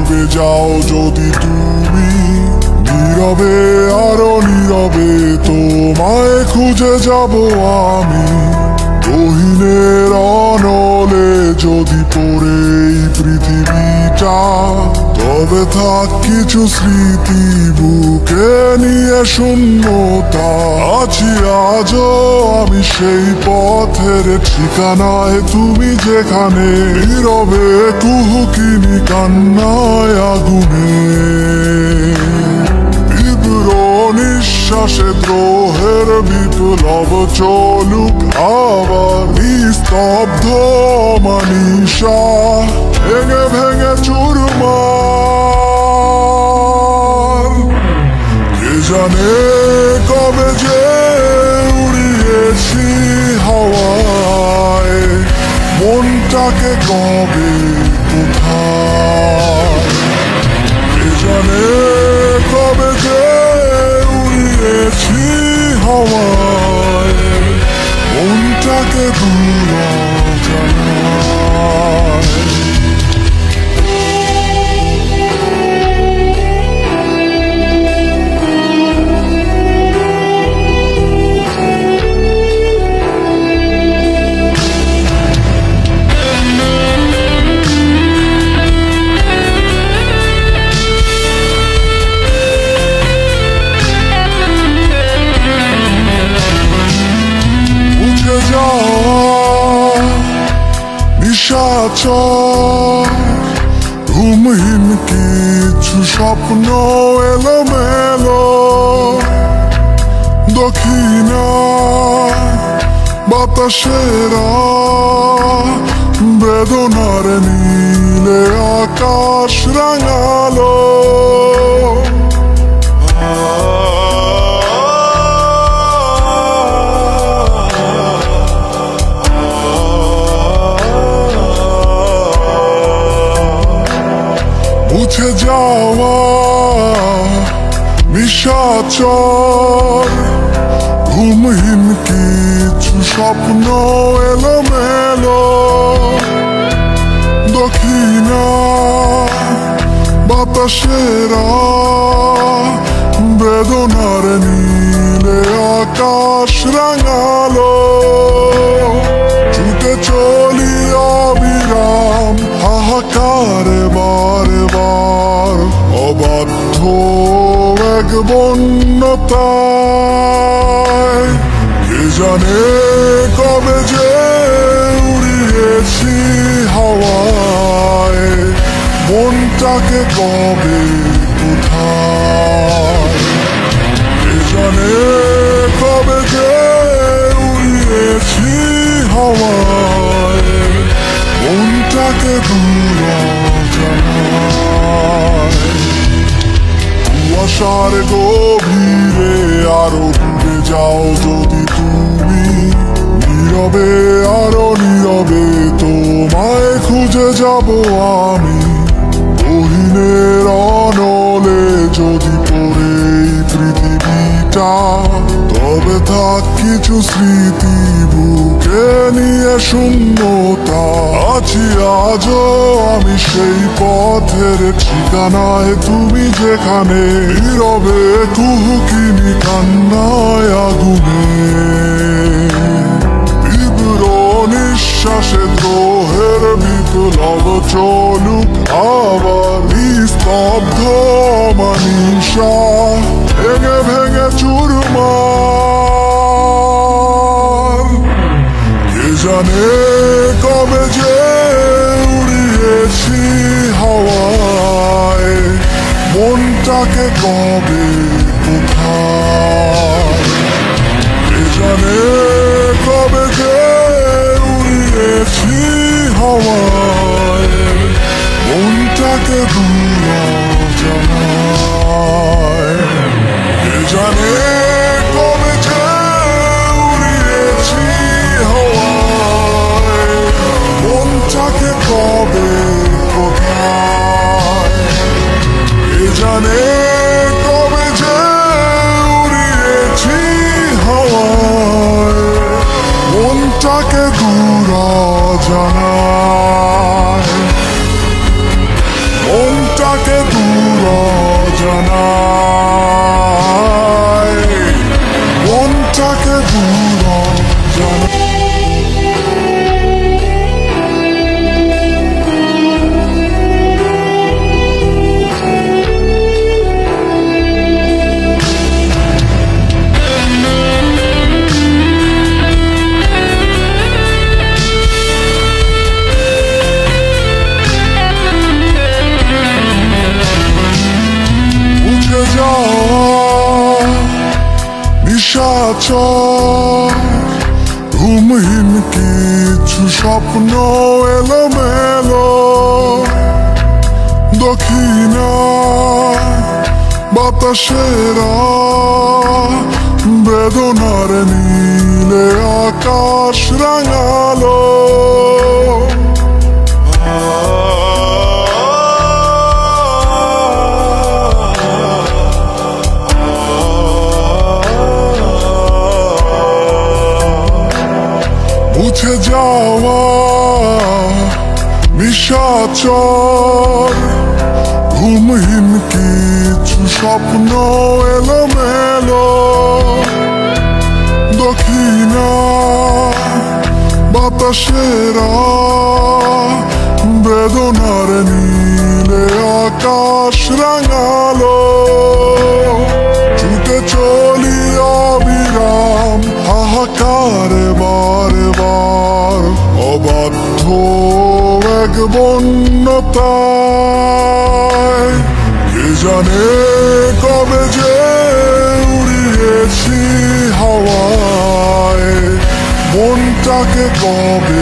ডুবে যাও যদি তুমি নীরবে, আরো নীরবে তোমায় খুঁজে যাব আমি। গহীনের অনলে যদি পড়ে এই পৃথিবীটা, তবে থাক কিছু স্মৃতি বুকে নিয়ে শূন্যতা। আছি আজও আমি সেই পথের ঠিকানায়, তুমি যেখানে নীরবে কুহুকিনি কান্নায় আগুনে। তীব্র নিঃশ্বাসে দ্রোহের বিপ্লব চলুক আবার, নিস্তব্ধ মানিসা ভেঙে ভেঙে চুরমার। কে জানে কবে যে উড়িয়েছি হাওয়ায়, মনটাকে কবে কোথায়। কে জানে কবে যে উড়িয়েছি হাওয়ায়, মনটাকে দূর জানায়। নিশাচর ঘুমহীন কিছু স্বপ্ন এলোমেলো, দক্ষিণা বাতাসেরা বেদনার নীলে আকাশ রাঙালো। মুছে যাওয়া নিশাচর ঘুমহীন কিছু স্বপ্ন এলোমেলো, দক্ষিণা বাতাসেরা বেদনার নীলে আকাশ রাঙালো। ছুটে চলি অবিরাম হাহাকারে বারে বার, অবাধ্য এক বন্যতায়। কে জানে কবে যে উড়িয়েছি হাওয়ায়, মনটাকে কবে কোথায়। কে জানে কবে যে উড়িয়েছি হাওয়ায়, মনটাকে দূর জানায়। কুয়াশার গভীরে আরো ডুবে যাও যদি তুমি নীরবে, আরো নীরবে তোমায় খুঁজে যাব আমি। গহীনের অনলে যদি পড়ে এই পৃথিবীটা, তবে থাক কিছু স্মৃতি বুকে নিয়ে শূন্যতা। আছি আজও আমি সেই পথের ঠিকানায়, তুমি যেখানে নীরবে কুহুকিনি কান্নায় আগুনে। তীব্র নিঃশ্বাসে দ্রোহের বিপ্লব চলুক আবার, নিস্তব্ধ মানিসা ভেঙে ভেঙে চুরমার। কে জানে কবে যে উড়িয়েছি হাওয়ায়, মনটাকে কবে কোথায়। কে জানে কবে যে উড়িয়েছি হাওয়ায়, মনটাকে দূর জানায়। কে জানে কবে যে উড়িয়েছি হাওয়ায়, মনটাকে কবে কোথায়। কে জানে কবে মনটাকে দূর জানায়, মনটাকে দূর জানায়। নিশাচর ঘুমহীন কিছু স্বপ্ন এলোমেলো, দক্ষিণা বাতাসেরা বেদনার নীলে আকাশ রাঙালো। মুছে যাওয়া নিশাচর ঘুমহীন কিছু স্বপ্ন এলোমেলো, দক্ষিণা বাতাসেরা বেদনার নীলে আকাশ রাঙালো। ছুটে চলি অবিরাম হাহাকারে বারে বার, অবাধ্য এক বন্যতায়। কে জানে কবে যে উড়িয়েছি হাওয়ায়, মনটাকে কবে